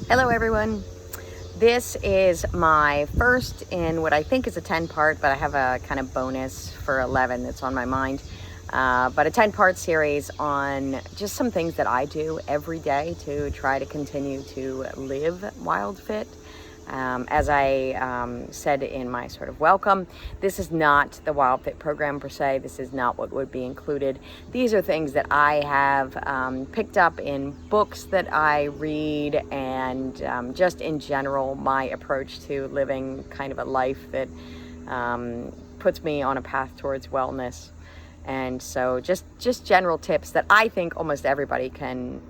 Hello everyone. This is my first in what I think is a 10-part, but I have a kind of bonus for 11 that's on my mind. But a 10-part series on just some things that I do every day to try to continue to live WildFit. As I said in my sort of welcome, this is not the WildFit program per se. This is not what would be included. These are things that I have picked up in books that I read, and just in general, my approach to living kind of a life that puts me on a path towards wellness. And so just general tips that I think almost everybody can,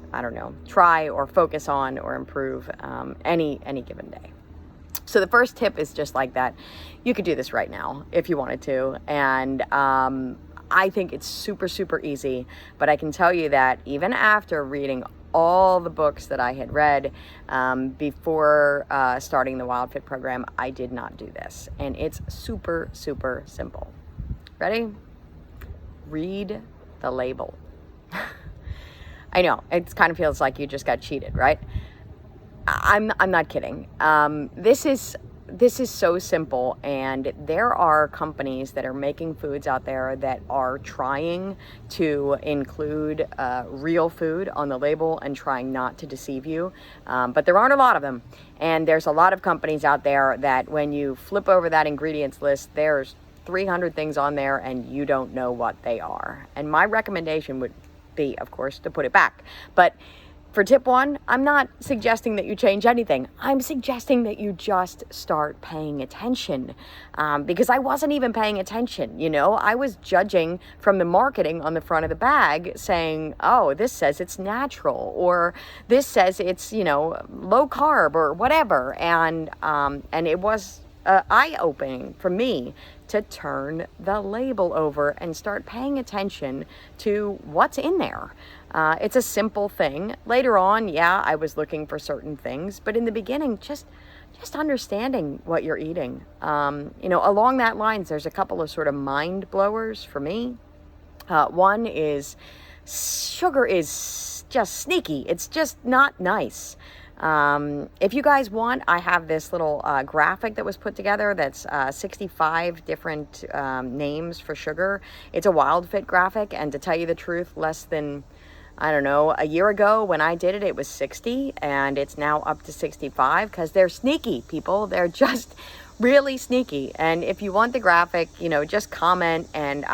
try or focus on or improve any given day. So the first tip is just like that. You could do this right now if you wanted to. And I think it's super, super easy. But I can tell you that even after reading all the books that I had read before starting the WildFit program, I did not do this. And it's super, super simple. Ready? Read the label. I know, it kind of feels like you just got cheated, right? I'm not kidding. This is so simple, and there are companies that are making foods out there that are trying to include real food on the label and trying not to deceive you. But there aren't a lot of them, and there's a lot of companies out there that when you flip over that ingredients list, there's 300 things on there and you don't know what they are. And my recommendation would be, of course, to put it back. But for tip one, I'm not suggesting that you change anything. I'm suggesting that you just start paying attention, because I wasn't even paying attention. I was judging from the marketing on the front of the bag saying, oh, this says it's natural, or this says it's, low carb or whatever. And it was eye-opening for me to turn the label over and start paying attention to what's in there. It's a simple thing. Later on, yeah, I was looking for certain things, but in the beginning, just understanding what you're eating. Along that lines, there's a couple of sort of mind blowers for me. One is sugar is just sneaky. It's just not nice. If you guys want, I have this little graphic that was put together that's 65 different names for sugar. It's a WildFit graphic, and to tell you the truth, less than, a year ago when I did it, it was 60, and it's now up to 65 because they're sneaky, people. They're just really sneaky. And if you want the graphic, just comment, and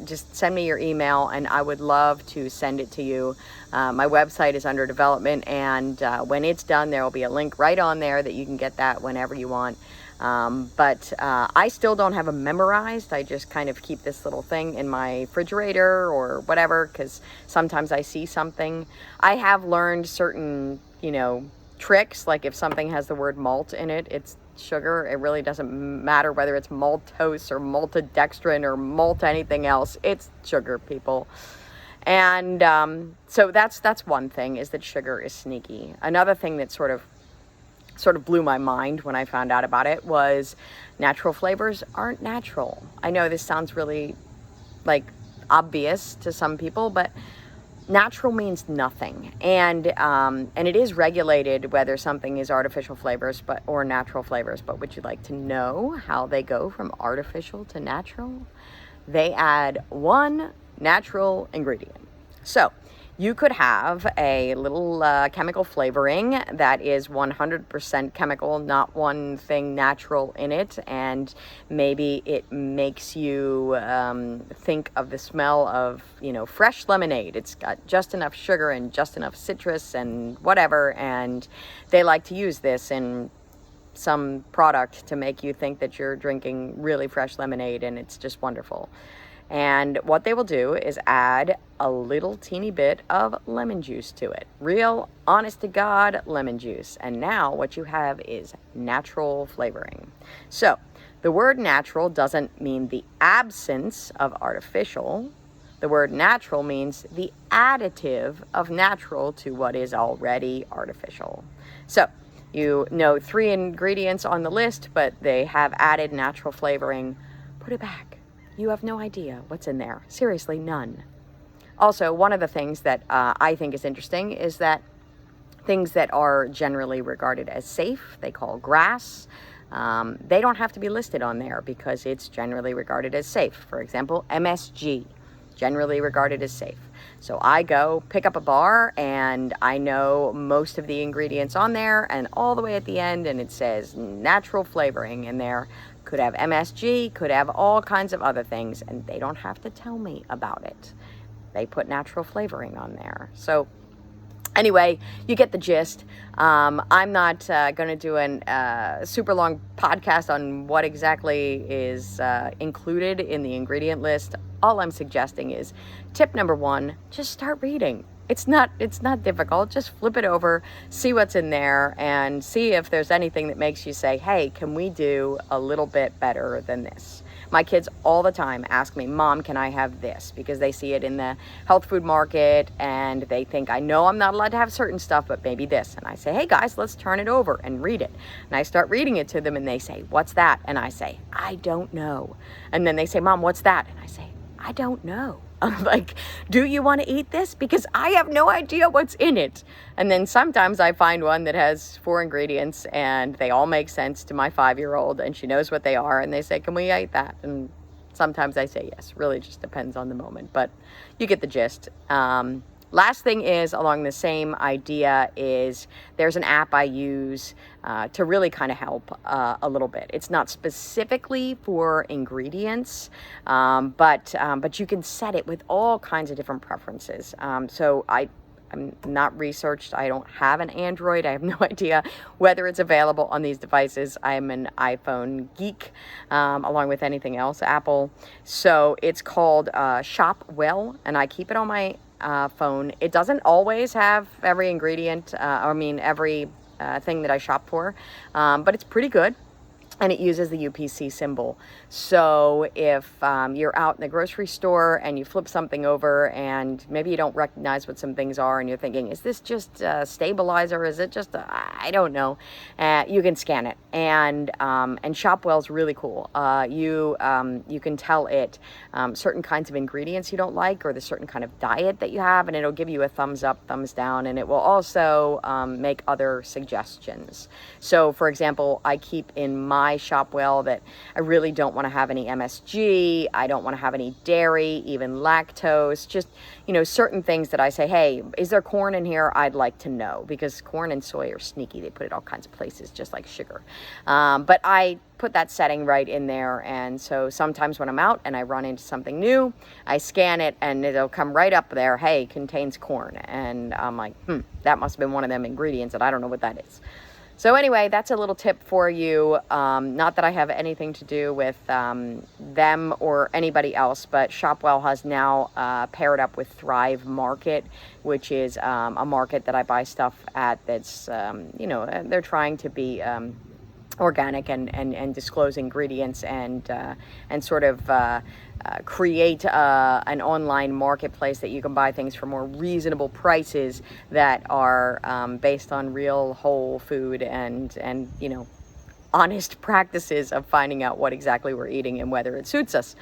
just send me your email, and I would love to send it to you. My website is under development, and when it's done, there will be a link right on there that you can get that whenever you want. But I still don't have them memorized. I just kind of keep this little thing in my refrigerator or whatever, because sometimes I see something. I have learned certain, tricks, like if something has the word malt in it, it's sugar. It really doesn't matter whether it's maltose or maltodextrin or malt anything else. It's sugar, people. And so that's one thing, is that sugar is sneaky. Another thing that sort of blew my mind when I found out about it was natural flavors aren't natural. I know this sounds really obvious to some people, but natural means nothing. And it is regulated whether something is artificial flavors or natural flavors. But would you like to know how they go from artificial to natural? They add one natural ingredient. So you could have a little chemical flavoring that is 100% chemical, not one thing natural in it, and maybe it makes you think of the smell of, fresh lemonade. It's got just enough sugar and just enough citrus and whatever, and they like to use this in some product to make you think that you're drinking really fresh lemonade, and it's just wonderful. And what they will do is add a little teeny bit of lemon juice to it. Real, honest to God lemon juice. And now what you have is natural flavoring. So the word natural doesn't mean the absence of artificial. The word natural means the additive of natural to what is already artificial. So you know 3 ingredients on the list, but they have added natural flavoring. Put it back. You have no idea what's in there. Seriously, none. Also, one of the things that I think is interesting is that things that are generally regarded as safe, they call grass. They don't have to be listed on there because it's generally regarded as safe. For example, MSG, generally regarded as safe. So I go pick up a bar and I know most of the ingredients on there, and all the way at the end, and it says natural flavoring in there. Could have MSG, could have all kinds of other things, and they don't have to tell me about it. They put natural flavoring on there. So anyway, you get the gist. I'm not going to do a super long podcast on what exactly is included in the ingredient list. All I'm suggesting is tip number 1, just start reading. It's not difficult. Just flip it over, see what's in there, and see if there's anything that makes you say, hey, can we do a little bit better than this? My kids all the time ask me, Mom, can I have this? Because they see it in the health food market and they think, I know I'm not allowed to have certain stuff, but maybe this. And I say, hey guys, let's turn it over and read it. And I start reading it to them and they say, what's that? And I say, I don't know. And then they say, Mom, what's that? And I say, I don't know. I'm like, do you want to eat this? Because I have no idea what's in it. And then sometimes I find one that has 4 ingredients and they all make sense to my 5-year-old and she knows what they are. And they say, can we eat that? And sometimes I say yes. Really just depends on the moment, but you get the gist. Last thing is, along the same idea, is there's an app I use to really kind of help a little bit. It's not specifically for ingredients, but you can set it with all kinds of different preferences. So I'm not researched. I don't have an Android. I have no idea whether it's available on these devices. I'm an iPhone geek, along with anything else Apple. So it's called Shop Well, and I keep it on my phone. It doesn't always have every ingredient, every thing that I shop for, but it's pretty good. And it uses the UPC symbol. So if you're out in the grocery store and you flip something over and maybe you don't recognize what some things are and you're thinking, is this just a stabilizer? Is it just I don't know. You can scan it. And Shopwell's really cool. You can tell it certain kinds of ingredients you don't like or the certain kind of diet that you have, and it'll give you a thumbs up, thumbs down, and it will also make other suggestions. So for example, I keep in my Shopwell that I really don't want to have any MSG. I don't want to have any dairy, even lactose, just, certain things that I say, hey, is there corn in here? I'd like to know, because corn and soy are sneaky. They put it all kinds of places, just like sugar. But I put that setting right in there. And so sometimes when I'm out and I run into something new, I scan it and it'll come right up there. Hey, contains corn. And I'm like, that must have been one of them ingredients that I don't know what that is. So anyway, that's a little tip for you. Not that I have anything to do with them or anybody else, but Shopwell has now paired up with Thrive Market, which is a market that I buy stuff at that's, they're trying to be organic and disclose ingredients and sort of create an online marketplace that you can buy things for more reasonable prices that are based on real whole food and honest practices of finding out what exactly we're eating and whether it suits us.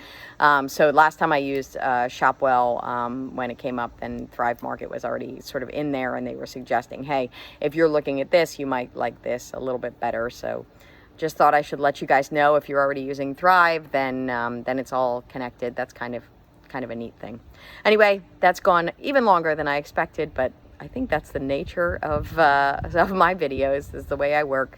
So last time I used Shopwell, when it came up, then Thrive Market was already sort of in there, and they were suggesting, hey, if you're looking at this, you might like this a little bit better. So just thought I should let you guys know. If you're already using Thrive, then it's all connected. That's kind of a neat thing. Anyway, that's gone even longer than I expected, but I think that's the nature of my videos. This is the way I work.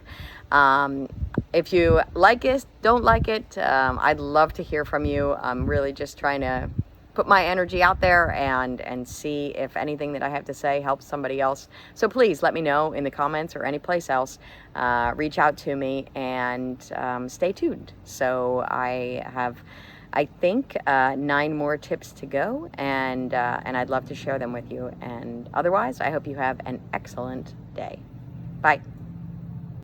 If you like it, don't like it, I'd love to hear from you. I'm really just trying to put my energy out there and see if anything that I have to say helps somebody else. So please let me know in the comments or any place else. Reach out to me and stay tuned. So I have, I think, 9 more tips to go, and I'd love to share them with you. And otherwise, I hope you have an excellent day. Bye.